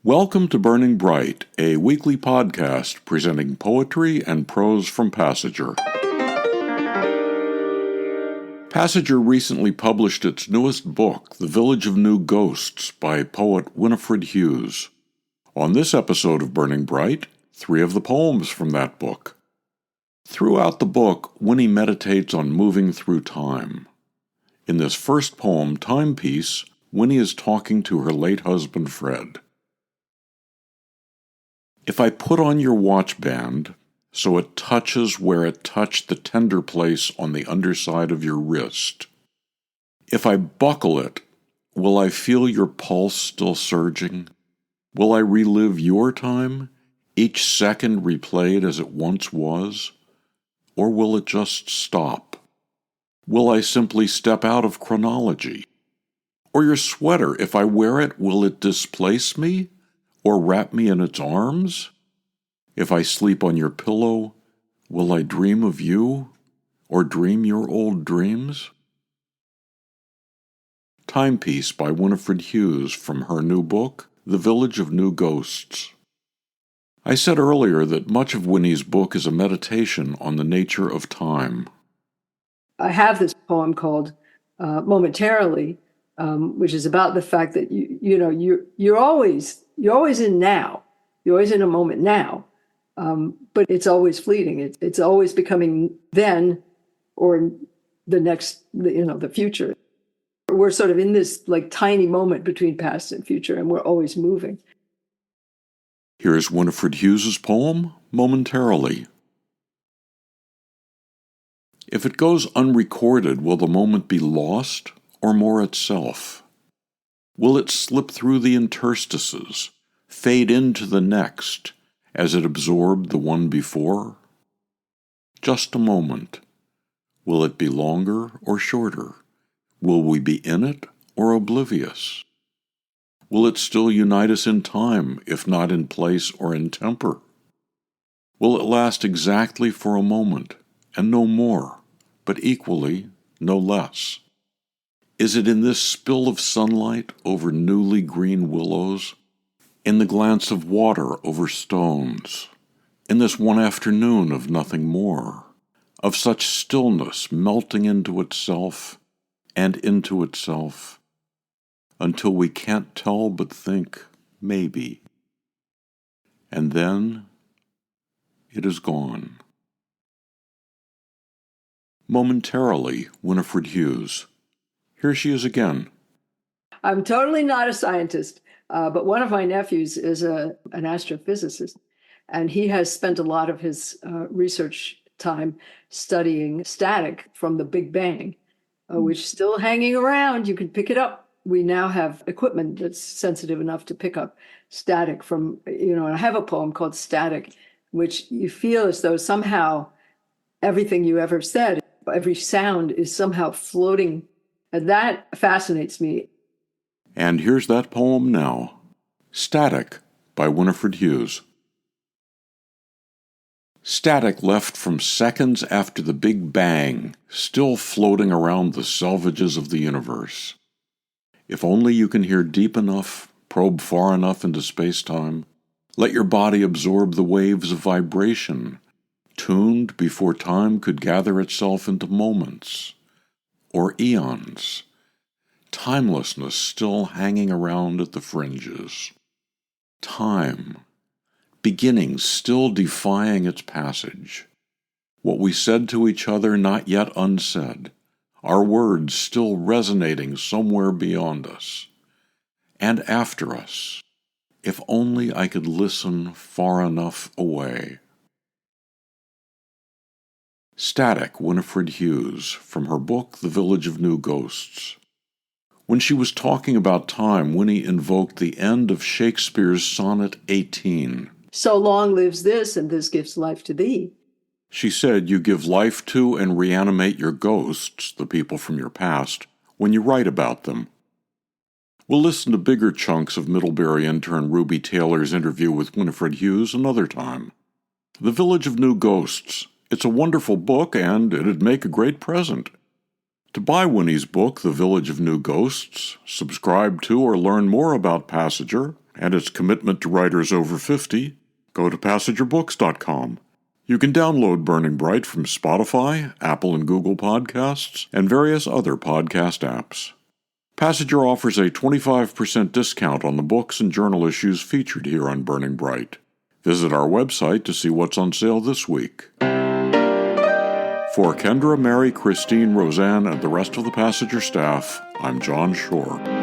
Welcome to Burning Bright, a weekly podcast presenting poetry and prose from Passager. Passager recently published its newest book, The Village of New Ghosts, by poet Winifred Hughes. On this episode of Burning Bright, 3 of the poems from that book. Throughout the book, Winnie meditates on moving through time. In this first poem, Timepiece, Winnie is talking to her late husband Fred. If I put on your watch band, so it touches where it touched the tender place on the underside of your wrist, if I buckle it, will I feel your pulse still surging? Will I relive your time, each second replayed as it once was? Or will it just stop? Will I simply step out of chronology? Or your sweater, if I wear it, will it displace me? Or wrap me in its arms? If I sleep on your pillow, will I dream of you, or dream your old dreams? Timepiece by Winifred Hughes from her new book, The Village of New Ghosts. I said earlier that much of Winnie's book is a meditation on the nature of time. I have this poem called Momentarily, which is about the fact that you're always in now. You're always in a moment now, but it's always fleeting. It's always becoming then or the next, the future. We're sort of in this like tiny moment between past and future, and we're always moving. Here's Winifred Hughes's poem, Momentarily. If it goes unrecorded, will the moment be lost or more itself? Will it slip through the interstices, fade into the next, as it absorbed the one before? Just a moment. Will it be longer or shorter? Will we be in it or oblivious? Will it still unite us in time, if not in place or in temper? Will it last exactly for a moment, and no more, but equally no less? Is it in this spill of sunlight over newly green willows, in the glance of water over stones, in this one afternoon of nothing more, of such stillness melting into itself and into itself, until we can't tell but think, maybe. And then it is gone. Momentarily, Winifred Hughes. Here she is again. I'm totally not a scientist, but one of my nephews is an astrophysicist, and he has spent a lot of his research time studying static from the Big Bang, which is still hanging around. You can pick it up. We now have equipment that's sensitive enough to pick up static from, and I have a poem called Static, which you feel as though somehow everything you ever said, every sound is somehow floating. And that fascinates me. And here's that poem now. Static by Winifred Hughes. Static left from seconds after the Big Bang, still floating around the selvages of the universe. If only you can hear deep enough, probe far enough into space-time, let your body absorb the waves of vibration, tuned before time could gather itself into moments, or eons, timelessness still hanging around at the fringes. Time, beginning still defying its passage. What we said to each other not yet unsaid, our words still resonating somewhere beyond us. And after us, if only I could listen far enough away. Static, Winifred Hughes, from her book The Village of New Ghosts. When she was talking about time, Winnie invoked the end of Shakespeare's Sonnet 18. So long lives this, and this gives life to thee. She said you give life to and reanimate your ghosts, the people from your past, when you write about them. We'll listen to bigger chunks of Middlebury intern Ruby Taylor's interview with Winifred Hughes another time. The Village of New Ghosts. It's a wonderful book, and it'd make a great present. To buy Winnie's book, The Village of New Ghosts, subscribe to or learn more about Passager, and its commitment to writers over 50, go to PassagerBooks.com. You can download Burning Bright from Spotify, Apple and Google Podcasts, and various other podcast apps. Passager offers a 25% discount on the books and journal issues featured here on Burning Bright. Visit our website to see what's on sale this week. For Kendra, Mary, Christine, Roseanne, and the rest of the Passager staff, I'm John Shore.